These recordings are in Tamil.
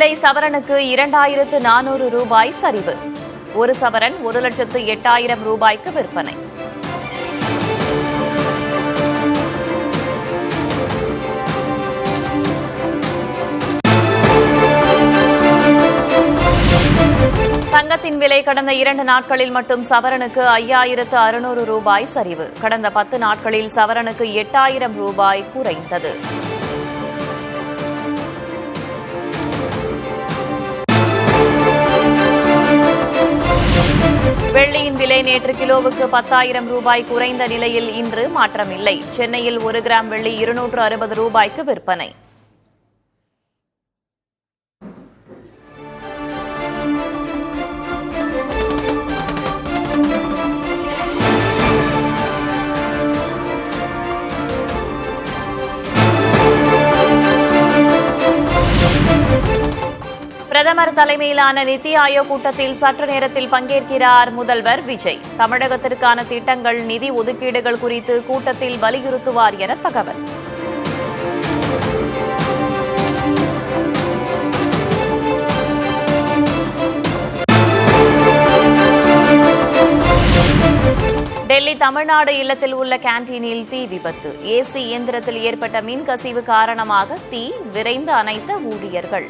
விலை சவரனுக்கு 2400 ரூபாய் சரிவு. ஒரு சவரன் 1,08,000 ரூபாய்க்கு விற்பனை. தங்கத்தின் விலை கடந்த 2 நாட்களில் மட்டும் சவரனுக்கு 5600 ரூபாய் சரிவு. கடந்த 10 நாட்களில் சவரனுக்கு 8000 ரூபாய் குறைந்தது. வெள்ளியின் விலை நேற்று கிலோவுக்கு 10,000 ரூபாய் குறைந்த நிலையில் இன்று மாற்றமில்லை. சென்னையில் 1 கிராம் வெள்ளி 260 ரூபாய்க்கு விற்பனை. பிரதமர் தலைமையிலான நித்தி ஆயோக் கூட்டத்தில் சற்று நேரத்தில் பங்கேற்கிறார் முதல்வர் விஜய். தமிழகத்திற்கான திட்டங்கள், நிதி ஒதுக்கீடுகள் குறித்து கூட்டத்தில் வலியுறுத்துவார் என தகவல். டெல்லி தமிழ்நாடு இல்லத்தில் உள்ள கேன்டீனில் தீ விபத்து. ஏசி இயந்திரத்தில் ஏற்பட்ட மின்கசிவு காரணமாக தீ விரைந்து அணைத்த ஊழியர்கள்.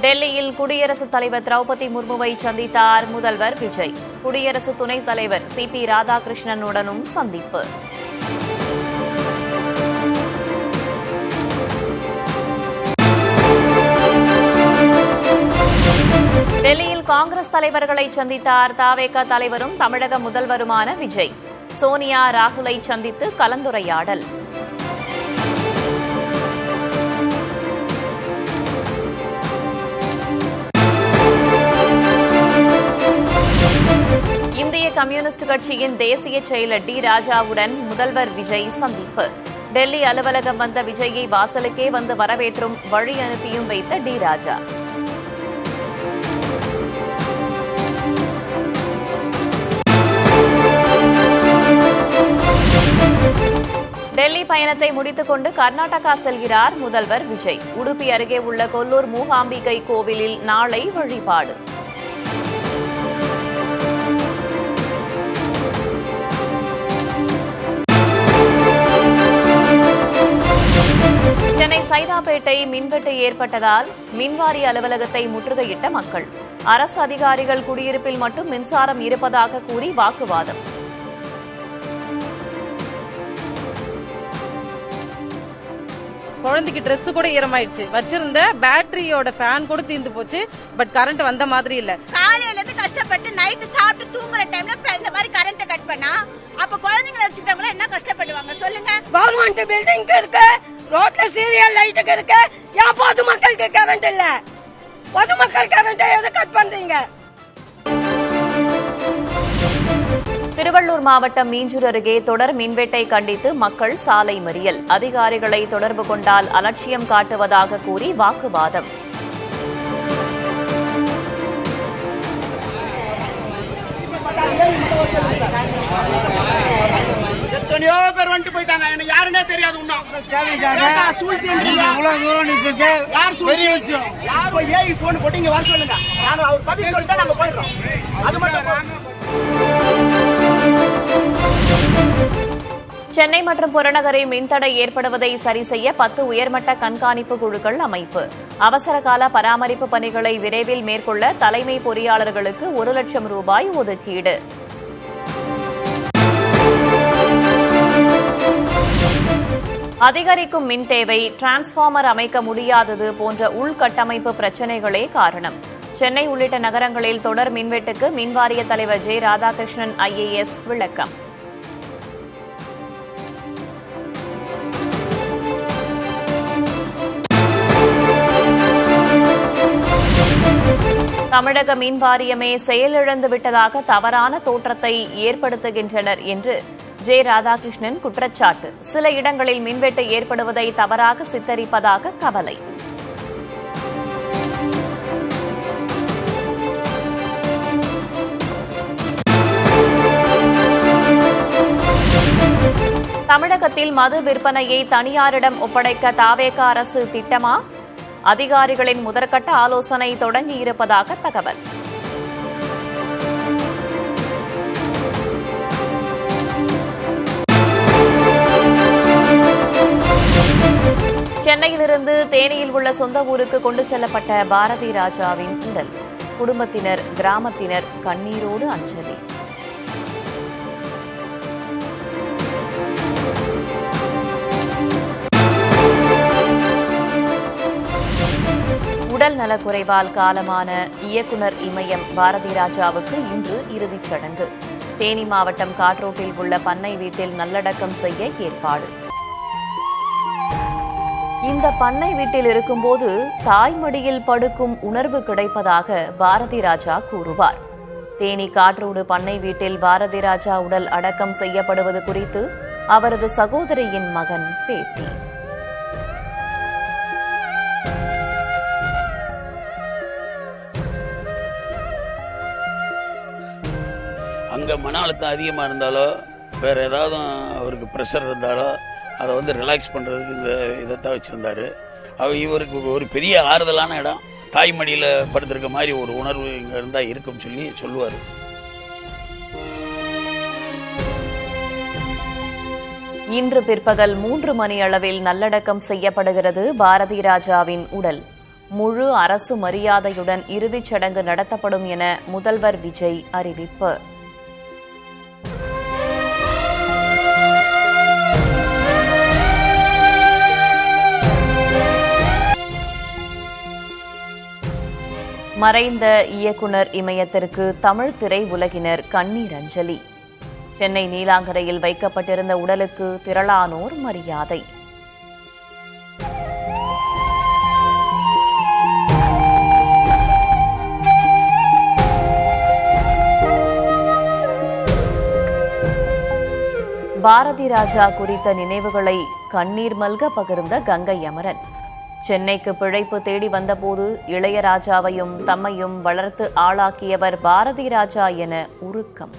டெல்லியில் குடியரசுத் தலைவர் திரௌபதி முர்முவை சந்தித்தார் முதல்வர் விஜய். குடியரசு துணைத் தலைவர் CP ராதாகிருஷ்ணனுடனும் சந்திப்பு. டெல்லியில் காங்கிரஸ் தலைவர்களை சந்தித்தார் தவேக தலைவரும் தமிழக முதல்வருமான விஜய். சோனியா, ராகுலை சந்தித்து கலந்துரையாடல். இந்திய கம்யூனிஸ்ட் கட்சியின் தேசிய செயலர் டி ராஜாவுடன் முதல்வர் விஜய் சந்திப்பு. டெல்லி அலுவலகம் வந்த விஜயை வாசலுக்கே வந்து வரவேற்றும் வழி அனுப்பியும் வைத்த டி ராஜா. டெல்லி பயணத்தை முடித்துக் கொண்டு கர்நாடகா செல்கிறார் முதல்வர் விஜய். உடுப்பி அருகே உள்ள கொல்லூர் மூகாம்பிகை கோவிலில் நாளை வழிபாடு. சென்னை சைதாப்பேட்டை மின்வெட்டு ஏற்பட்டதால் மின்வாரிய அலுவலகத்தை முற்றுகையிட்ட மக்கள். அரசு அதிகாரிகள் குடியிருப்பில் மட்டும் மின்சாரம் இருப்பதாக கூறி வாக்குவாதம். குழந்தைக்கு ட்ரெஸ் கூட ஈரமாயிடுச்சு. வச்சிருந்த பேட்டரியோட ஃபேன் கூட தீர்ந்து போச்சு. பட் கரண்ட் வந்த மாதிரி இல்ல. காலையில இருந்து கஷ்டப்பட்டு நைட்டு சாப்பிட்டு தூங்குற டைம்ல இந்த மாதிரி கரண்ட் கட் பண்ணா அப்ப குழந்தைங்களை வச்சுக்கிட்டவங்க என்ன கஷ்டப்படுவாங்க சொல்லுங்க. கவர்மெண்ட் பில்டிங் இருக்கு, ரோட்ல சீரியல் லைட்டுக்கு இருக்கு, ஏன் பொதுமக்களுக்கு கரண்ட் இல்ல? பொதுமக்கள் கரண்ட் எதை கட் பண்றீங்க? திருவள்ளூர் மாவட்டம் மீஞ்சூர் அருகே தொடர் மின்வெட்டை கண்டித்து மக்கள் சாலை மறியல். அதிகாரிகளை தொடர்பு கொண்டால் அலட்சியம் காட்டுவதாக கூறி வாக்குவாதம். எத்தனையோ பேர் வந்துட்டு போயிட்டாங்க. எனக்கு யாருன்னே தெரியாது. போன் போட்டு இங்க வர சொல்லுங்க. அவர் பதில் சொல்லிட்டு நாங்க போயிடுறோம். அது மட்டும். சென்னை மற்றும் புறநகரை மின்தடை ஏற்படுவதை சரி செய்ய 10 உயர்மட்ட கண்காணிப்பு குழுக்கள் அமைப்பு. அவசரகால பராமரிப்பு பணிகளை விரைவில் மேற்கொள்ள தலைமை பொறியாளர்களுக்கு 1 லட்சம் ரூபாய் ஒதுக்கீடு. அதிகரிக்கும் மின் தேவை, டிரான்ஸ்பார்மர் அமைக்க முடியாதது போன்ற உள்கட்டமைப்பு பிரச்சினைகளே காரணம். சென்னை உள்ளிட்ட நகரங்களில் தொடர் மின்வெட்டுக்கு மின்வாரிய தலைவர் ஜே ராதாகிருஷ்ணன் IAS விளக்கம். தமிழக மின் வாரியமே செயலிழந்து விட்டதாக தவறான தோற்றத்தை ஏற்படுத்துகின்றனர் என்று ஜே ராதாகிருஷ்ணன் குற்றச்சாட்டு. சில இடங்களில் மின்வெட்டு ஏற்படுவதை தவறாக சித்தரிப்பதாக கவலை. தமிழகத்தில் மது விற்பனையை தனியாரிடம் ஒப்படைக்க தாவேக அரசு திட்டமா? அதிகாரிகளின் முதற்கட்ட ஆலோசனை தொடங்கியிருப்பதாக தகவல். சென்னையிலிருந்து தேனியில் உள்ள சொந்த ஊருக்கு கொண்டு செல்லப்பட்ட பாரதி ராஜாவின் உடல். குடும்பத்தினர், கிராமத்தினர் கண்ணீரோடு அஞ்சலி. உடல் நலக்குறைவால் காலமான இயக்குனர் இமயம் பாரதி ராஜாவுக்கு இன்று இறுதிச் சடங்கு. தேனி மாவட்டம் காட்ரோட்டில் உள்ள பண்ணை வீட்டில் நல்லடக்கம் செய்ய ஏற்பாடு. இந்த பண்ணை வீட்டில் இருக்கும்போது தாய்மடியில் படுக்கும் உணர்வு கிடைப்பதாக பாரதி ராஜா கூறுவார். தேனி காட்ரோடு பண்ணை வீட்டில் பாரதி ராஜா உடல் அடக்கம் செய்யப்படுவது குறித்து அவரது சகோதரியின் மகன் பேட்டி. அங்கே மன அழுத்தம் அதிகமாக இருந்தாலோ வேறு ஏதாவது அவருக்கு ப்ரெஷர் இருந்தாலோ அதை ரிலாக்ஸ் பண்ணுறதுக்கு இந்த இதைத்தான் வச்சுருந்தாரு. இவருக்கு ஒரு பெரிய ஆறுதலான இடம். தாய்மடியில் படுத்திருக்க மாதிரி ஒரு உணர்வு இங்கே இருந்தால் இருக்குன்னு சொல்லுவார். இன்று பிற்பகல் 3 மணி அளவில் நல்லடக்கம் செய்யப்படுகிறது பாரதி ராஜாவின் உடல். முழு அரசு மரியாதையுடன் இறுதிச் சடங்கு நடத்தப்படும் என முதல்வர் விஜய் அறிவிப்பு. மறைந்த இயக்குனர் இமயத்திற்கு தமிழ் திரை உலகினர் கண்ணீர் அஞ்சலி. சென்னை நீலாங்கரையில் வைக்கப்பட்டிருந்த உடலுக்கு திரளானோர் மரியாதை. பாரதி ராஜா குறித்த நினைவுகளை கண்ணீர் மல்க பகிர்ந்த கங்கை அமரன். சென்னைக்கு பிழைப்பு தேடி வந்தபோது இளையராஜாவையும் தம்மையும் வளர்த்து ஆளாக்கியவர் பாரதி ராஜா என உருக்கம்.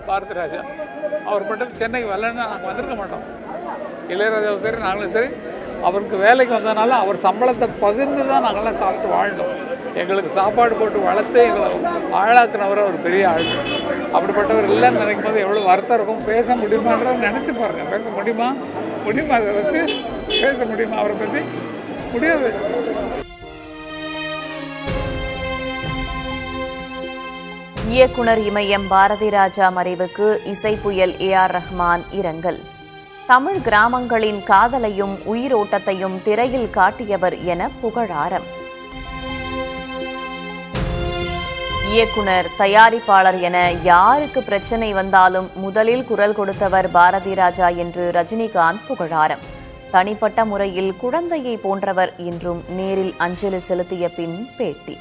பாரதி ராஜா அவர் மட்டும் சென்னைக்கு வரலன்னா நாங்கள் வந்திருக்க மாட்டோம். இளையராஜாவும் சரி நாங்களும் சரி அவருக்கு வேலைக்கு வந்ததுனால அவர் சம்பளத்தை பகிர்ந்து தான் நாங்கள்லாம் சாப்பிட்டு வாழ்ந்தோம். எங்களுக்கு சாப்பாடு போட்டு வளர்த்து எங்களை ஆளாக்குனவர் ஒரு பெரிய ஆள். அப்படிப்பட்டவர் இல்லைன்னு நினைக்கும் போது எவ்வளோ வருத்தம் இருக்கும். பேச முடியுமான்றதை நினச்சி பாருங்க. பேச முடியுமா அதை வச்சு பேச முடியுமா அவரை பற்றி? முடியாது. இயக்குனர் இமயம் பாரதி ராஜா மறைவுக்கு இசை புயல் AR ரஹ்மான் இரங்கல். தமிழ் கிராமங்களின் காதலையும் உயிரோட்டத்தையும் திரையில் காட்டியவர் என புகழாரம். இயக்குனர், தயாரிப்பாளர் என யாருக்கு பிரச்சனை வந்தாலும் முதலில் குரல் கொடுத்தவர் பாரதி ராஜா என்று ரஜினிகாந்த் புகழாரம். தனிப்பட்ட முறையில் குழந்தையை போன்றவர் என்றும் நேரில் அஞ்சலி செலுத்திய பின் பேட்டி.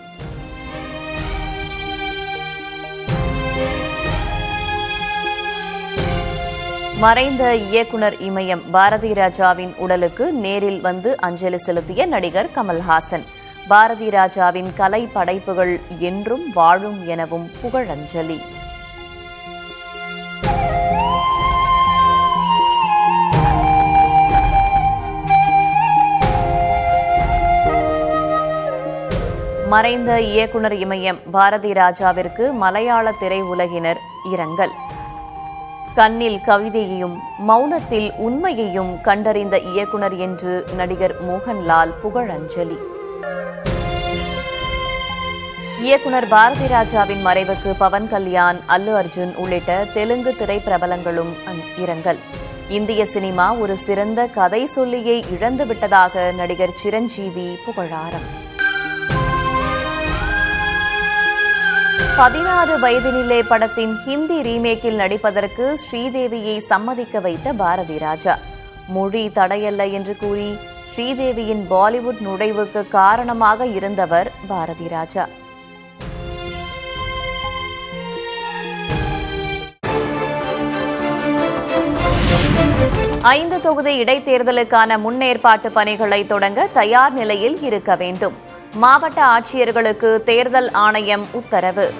மறைந்த இயக்குனர் இமயம் பாரதி ராஜாவின் உடலுக்கு நேரில் வந்து அஞ்சலி செலுத்திய நடிகர் கமல்ஹாசன். பாரதி ராஜாவின் கலை படைப்புகள் என்றும் வாழும் எனவும் புகழஞ்சலி. மறைந்த இயக்குனர் இமயம் பாரதி ராஜாவிற்கு மலையாள திரை உலகினர் இரங்கல். கண்ணில் கவிதையையும் மௌனத்தில் உண்மையையும் கண்டறிந்த இயக்குனர் என்று நடிகர் மோகன்லால் புகழஞ்சலி. இயக்குனர் பாரதி ராஜாவின் மறைவுக்கு பவன் கல்யாண், அல்லு அர்ஜுன் உள்ளிட்ட தெலுங்கு திரைப்பிரபலங்களும் இரங்கல். இந்திய சினிமா ஒரு சிறந்த கதை சொல்லியை இழந்துவிட்டதாக நடிகர் சிரஞ்சீவி புகழாரம். 16 வயதினிலே படத்தின் ஹிந்தி ரீமேக்கில் நடிப்பதற்கு ஸ்ரீதேவியை சம்மதிக்க வைத்த பாரதி ராஜா. மொழி தடையல்ல என்று கூறி ஸ்ரீதேவியின் பாலிவுட் நுழைவுக்கு காரணமாக இருந்தவர் பாரதி ராஜா. ஐந்து தொகுதி இடைத்தேர்தலுக்கான முன்னேற்பாட்டு பணிகளை தொடங்க தயார் நிலையில் இருக்க வேண்டும். மாவட்ட ஆட்சியர்களுக்கு தேர்தல் ஆணையம் உத்தரவு.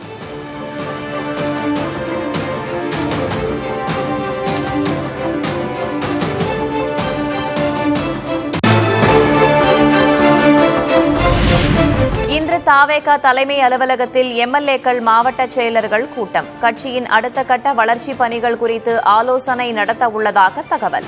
இன்று தாவேகா தலைமை அலுவலகத்தில் எம்எல்ஏக்கள் மாவட்ட செயலர்கள் கூட்டம். கட்சியின் அடுத்த கட்ட வளர்ச்சிப் பணிகள் குறித்து ஆலோசனை நடத்த உள்ளதாக தகவல்.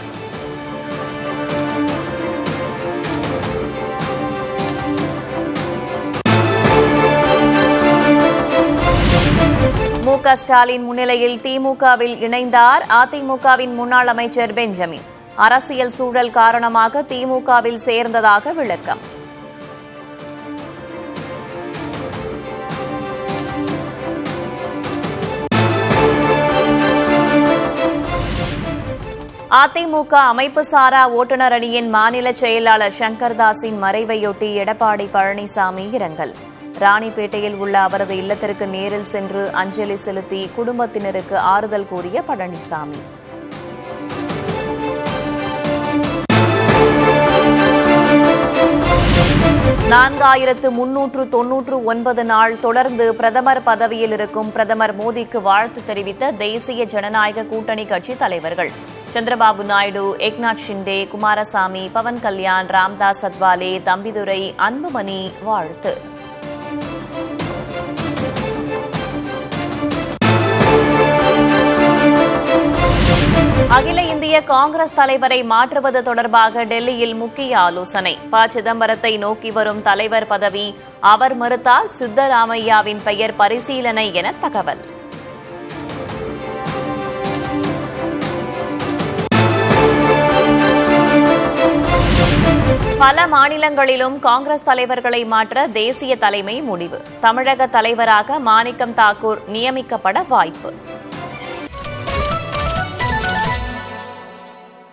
மு.க. ஸ்டாலின் முன்னிலையில் திமுகவில் இணைந்தார் அதிமுகவின் முன்னாள் அமைச்சர் பெஞ்சமின். அரசியல் சூழல் காரணமாக திமுகவில் சேர்ந்ததாக விளக்கம். அதிமுக அமைப்பு சாரா ஓட்டுநர் அணியின் மாநில செயலாளர் சங்கர்தாஸின் மறைவையொட்டி எடப்பாடி பழனிசாமி இரங்கல். ராணிப்பேட்டையில் உள்ள அவரது இல்லத்திற்கு நேரில் சென்று அஞ்சலி செலுத்தி குடும்பத்தினருக்கு ஆறுதல் கூறிய பழனிசாமி. நான்காயிரத்து 399 நாள் தொடர்ந்து பிரதமர் பதவியில் இருக்கும் பிரதமர் மோடிக்கு வாழ்த்து தெரிவித்த தேசிய ஜனநாயக கூட்டணி கட்சி தலைவர்கள் சந்திரபாபு நாயுடு, ஏக்நாத் ஷிண்டே, குமாரசாமி, பவன் கல்யாண், ராம்தாஸ் அத்வாலே, தம்பிதுரை, அன்புமணி வாழ்த்து. அகில இந்திய காங்கிரஸ் தலைவரை மாற்றுவது தொடர்பாக டெல்லியில் முக்கிய ஆலோசனை. ப. சிதம்பரத்தை நோக்கி வரும் தலைவர் பதவி அவர் மறுத்தால் சித்தராமையாவின் பெயர் பரிசீலனை என தகவல். பல மாநிலங்களிலும் காங்கிரஸ் தலைவர்களை மாற்ற தேசிய தலைமை முடிவு. தமிழக தலைவராக மாணிக்கம் தாக்கூர் நியமிக்கப்பட வாய்ப்பு.